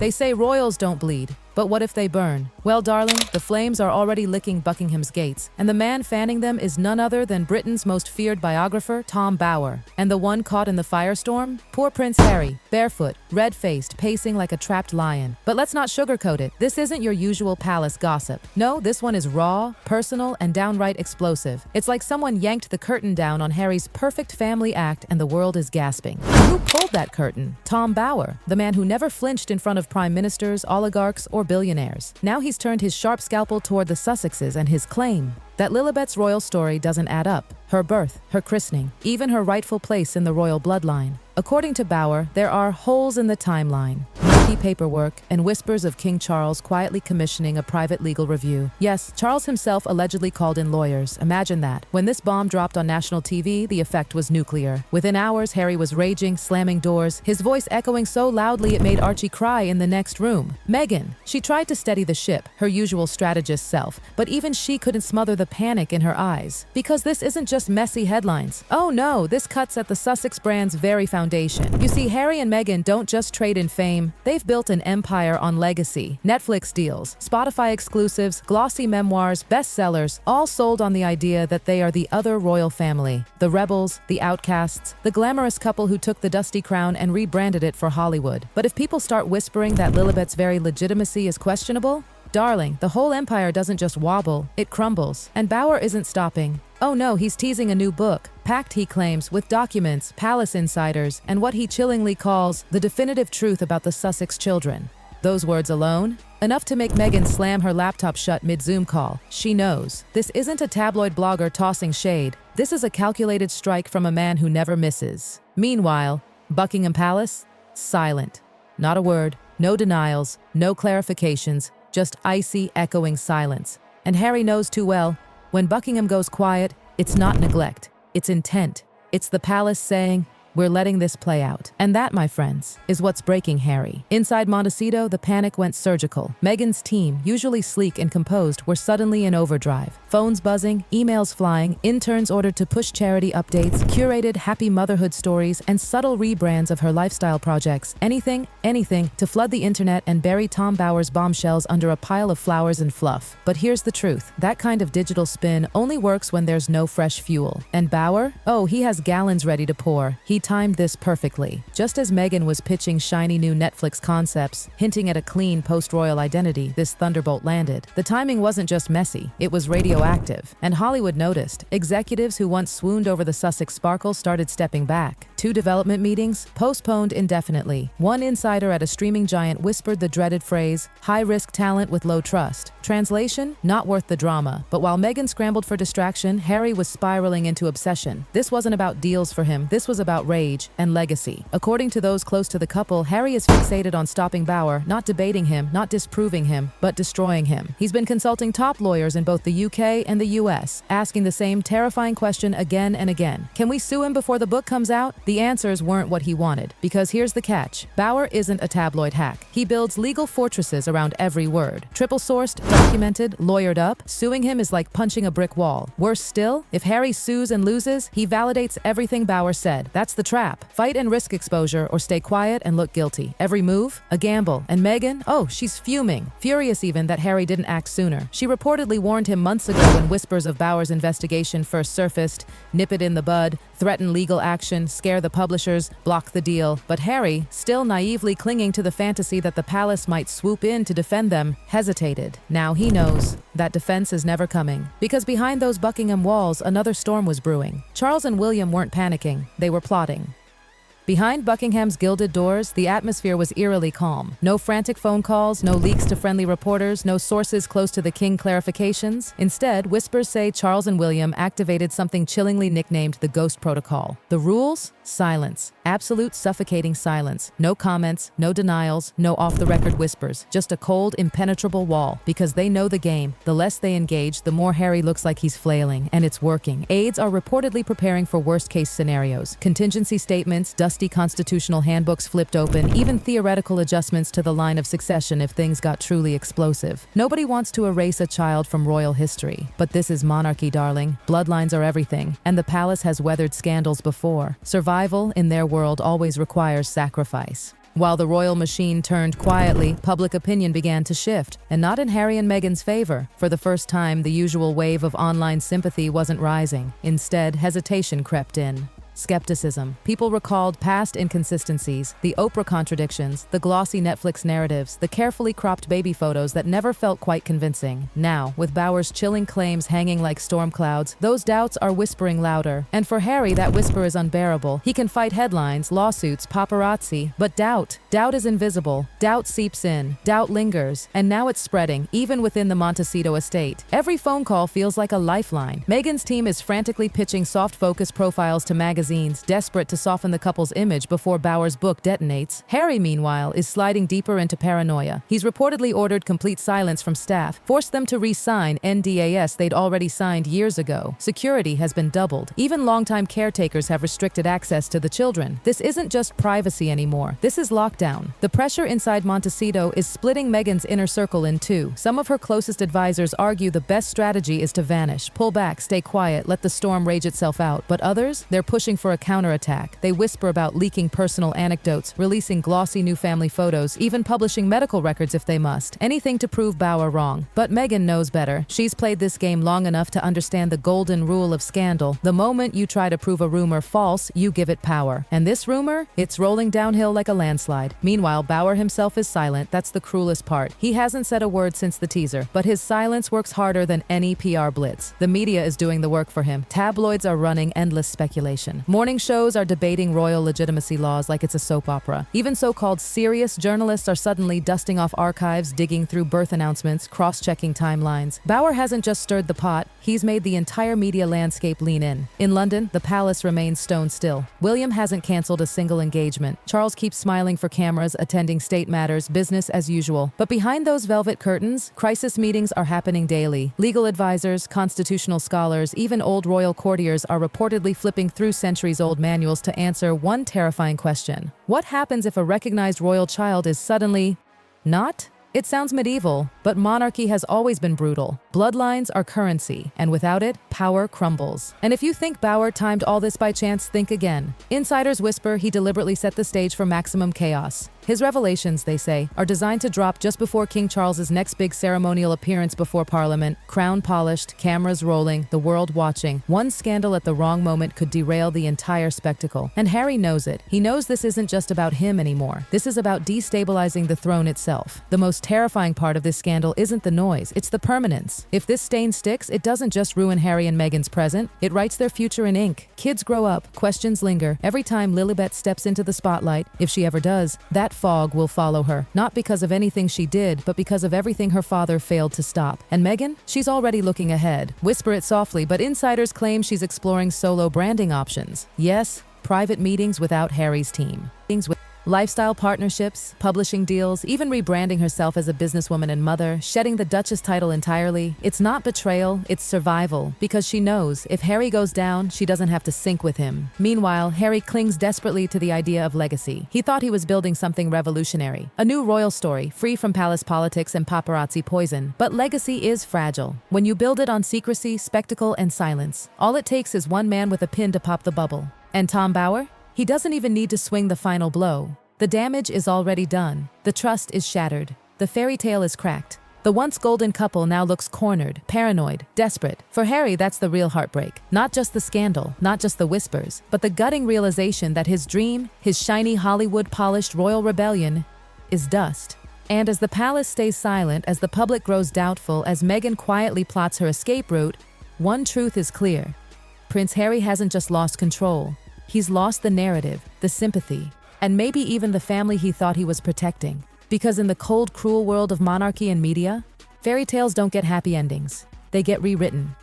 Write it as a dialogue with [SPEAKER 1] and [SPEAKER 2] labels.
[SPEAKER 1] They say royals don't bleed, but what if they burn? Well, darling, the flames are already licking Buckingham's gates, and the man fanning them is none other than Britain's most feared biographer, Tom Bower. And the one caught in the firestorm? Poor Prince Harry, barefoot, red-faced, pacing like a trapped lion. But let's not sugarcoat it. This isn't your usual palace gossip. No, this one is raw, personal, and downright explosive. It's like someone yanked the curtain down on Harry's perfect family act and the world is gasping. Who pulled that curtain? Tom Bower, the man who never flinched in front of prime ministers, oligarchs, or billionaires. Now he's turned his sharp scalpel toward the Sussexes and his claim that Lilibet's royal story doesn't add up. Her birth, her christening, even her rightful place in the royal bloodline. According to Bower, there are holes in the timeline, murky paperwork, and whispers of King Charles quietly commissioning a private legal review. Yes, Charles himself allegedly called in lawyers. Imagine that. When this bomb dropped on national TV, the effect was nuclear. Within hours, Harry was raging, slamming doors, his voice echoing so loudly it made Archie cry in the next room. Meghan. She tried to steady the ship, her usual strategist self, but even she couldn't smother the panic in her eyes. Because this isn't just messy headlines. Oh no, this cuts at the Sussex brand's very foundation. You see, Harry and Meghan don't just trade in fame, they've built an empire on legacy. Netflix deals, Spotify exclusives, glossy memoirs, bestsellers, all sold on the idea that they are the other royal family. The rebels, the outcasts, the glamorous couple who took the dusty crown and rebranded it for Hollywood. But if people start whispering that Lilibet's very legitimacy is questionable, darling, the whole empire doesn't just wobble, it crumbles. And Bower isn't stopping. Oh no, he's teasing a new book, packed, he claims, with documents, palace insiders, and what he chillingly calls the definitive truth about the Sussex children. Those words alone? Enough to make Meghan slam her laptop shut mid-Zoom call. She knows. This isn't a tabloid blogger tossing shade. This is a calculated strike from a man who never misses. Meanwhile, Buckingham Palace? Silent. Not a word, no denials, no clarifications, just icy, echoing silence. And Harry knows too well, when Buckingham goes quiet, it's not neglect, it's intent. It's the palace saying, we're letting this play out. And that, my friends, is what's breaking Harry. Inside Montecito, the panic went surgical. Meghan's team, usually sleek and composed, were suddenly in overdrive. Phones buzzing, emails flying, interns ordered to push charity updates, curated happy motherhood stories, and subtle rebrands of her lifestyle projects. Anything to flood the internet and bury Tom Bower's bombshells under a pile of flowers and fluff. But here's the truth. That kind of digital spin only works when there's no fresh fuel. And Bower? Oh, he has gallons ready to pour. He timed this perfectly. Just as Meghan was pitching shiny new Netflix concepts, hinting at a clean post-royal identity, this thunderbolt landed. The timing wasn't just messy, it was radioactive. And Hollywood noticed. Executives who once swooned over the Sussex sparkle started stepping back. 2 development meetings, postponed indefinitely. One insider at a streaming giant whispered the dreaded phrase, high-risk talent with low trust. Translation? Not worth the drama. But while Meghan scrambled for distraction, Harry was spiraling into obsession. This wasn't about deals for him, this was about rage and legacy. According to those close to the couple, Harry is fixated on stopping Bower, not debating him, not disproving him, but destroying him. He's been consulting top lawyers in both the UK and the US, asking the same terrifying question again and again. Can we sue him before the book comes out? The answers weren't what he wanted. Because here's the catch. Bower isn't a tabloid hack. He builds legal fortresses around every word. Triple-sourced, documented, lawyered up. Suing him is like punching a brick wall. Worse still, if Harry sues and loses, he validates everything Bower said. That's the trap. Fight and risk exposure or stay quiet and look guilty. Every move, a gamble. And Meghan? Oh, she's fuming. Furious even that Harry didn't act sooner. She reportedly warned him months ago when whispers of Bower's investigation first surfaced. Nip it in the bud, threaten legal action, scare the publishers, block the deal. But Harry, still naively clinging to the fantasy that the palace might swoop in to defend them, hesitated. Now he knows that defense is never coming. Because behind those Buckingham walls, another storm was brewing. Charles and William weren't panicking, they were plotting. Behind Buckingham's gilded doors, the atmosphere was eerily calm. No frantic phone calls, no leaks to friendly reporters, no sources close to the king clarifications. Instead, whispers say Charles and William activated something chillingly nicknamed the Ghost Protocol. The rules? Silence. Absolute suffocating silence. No comments, no denials, no off-the-record whispers. Just a cold, impenetrable wall. Because they know the game. The less they engage, the more Harry looks like he's flailing. And it's working. Aides are reportedly preparing for worst-case scenarios. Contingency statements, dusty constitutional handbooks flipped open, even theoretical adjustments to the line of succession if things got truly explosive. Nobody wants to erase a child from royal history. But this is monarchy, darling. Bloodlines are everything. And the palace has weathered scandals before. Survival, in their world, always requires sacrifice. While the royal machine turned quietly, public opinion began to shift, and not in Harry and Meghan's favor. For the first time, the usual wave of online sympathy wasn't rising. Instead, hesitation crept in. Skepticism. People recalled past inconsistencies, the Oprah contradictions, the glossy Netflix narratives, the carefully cropped baby photos that never felt quite convincing. Now, with Bauer's chilling claims hanging like storm clouds, those doubts are whispering louder. And for Harry, that whisper is unbearable. He can fight headlines, lawsuits, paparazzi, but doubt is invisible. Doubt seeps in, doubt lingers, and now it's spreading, even within the Montecito estate. Every phone call feels like a lifeline. Meghan's team is frantically pitching soft focus profiles to magazines, desperate to soften the couple's image before Bauer's book detonates. Harry, meanwhile, is sliding deeper into paranoia. He's reportedly ordered complete silence from staff, forced them to re-sign NDAs they'd already signed years ago. Security has been doubled. Even longtime caretakers have restricted access to the children. This isn't just privacy anymore. This is lockdown. The pressure inside Montecito is splitting Meghan's inner circle in two. Some of her closest advisors argue the best strategy is to vanish, pull back, stay quiet, let the storm rage itself out. But others, they're pushing for a counterattack. They whisper about leaking personal anecdotes, releasing glossy new family photos, even publishing medical records if they must. Anything to prove Bauer wrong. But Meghan knows better. She's played this game long enough to understand the golden rule of scandal. The moment you try to prove a rumor false, you give it power. And this rumor? It's rolling downhill like a landslide. Meanwhile, Bauer himself is silent. That's the cruelest part. He hasn't said a word since the teaser, but his silence works harder than any PR blitz. The media is doing the work for him. Tabloids are running endless speculation. Morning shows are debating royal legitimacy laws like it's a soap opera. Even so-called serious journalists are suddenly dusting off archives, digging through birth announcements, cross-checking timelines. Bauer hasn't just stirred the pot, he's made the entire media landscape lean in. In London, the palace remains stone still. William hasn't canceled a single engagement. Charles keeps smiling for cameras, attending state matters, business as usual. But behind those velvet curtains, crisis meetings are happening daily. Legal advisors, constitutional scholars, even old royal courtiers are reportedly flipping through centuries-old manuals to answer one terrifying question. What happens if a recognized royal child is suddenly not? It sounds medieval, but monarchy has always been brutal. Bloodlines are currency, and without it, power crumbles. And if you think Bauer timed all this by chance, think again. Insiders whisper he deliberately set the stage for maximum chaos. His revelations, they say, are designed to drop just before King Charles's next big ceremonial appearance before Parliament. Crown polished, cameras rolling, the world watching. One scandal at the wrong moment could derail the entire spectacle. And Harry knows it. He knows this isn't just about him anymore. This is about destabilizing the throne itself. The most terrifying part of this scandal isn't the noise, it's the permanence. If this stain sticks, it doesn't just ruin Harry and Meghan's present, it writes their future in ink. Kids grow up, questions linger. Every time Lilibet steps into the spotlight, if she ever does, that fog will follow her. Not because of anything she did, but because of everything her father failed to stop. And Meghan? She's already looking ahead. Whisper it softly, but insiders claim she's exploring solo branding options. Yes, private meetings without Harry's team. Lifestyle partnerships, publishing deals, even rebranding herself as a businesswoman and mother, shedding the Duchess title entirely. It's not betrayal, it's survival, because she knows if Harry goes down, she doesn't have to sink with him. Meanwhile, Harry clings desperately to the idea of legacy. He thought he was building something revolutionary, a new royal story, free from palace politics and paparazzi poison. But legacy is fragile. When you build it on secrecy, spectacle, and silence, all it takes is one man with a pin to pop the bubble. And Tom Bauer? He doesn't even need to swing the final blow. The damage is already done. The trust is shattered. The fairy tale is cracked. The once golden couple now looks cornered, paranoid, desperate. For Harry, that's the real heartbreak. Not just the scandal, not just the whispers, but the gutting realization that his dream, his shiny Hollywood-polished royal rebellion, is dust. And as the palace stays silent, as the public grows doubtful, as Meghan quietly plots her escape route, one truth is clear. Prince Harry hasn't just lost control. He's lost the narrative, the sympathy, and maybe even the family he thought he was protecting. Because in the cold, cruel world of monarchy and media, fairy tales don't get happy endings. They get rewritten.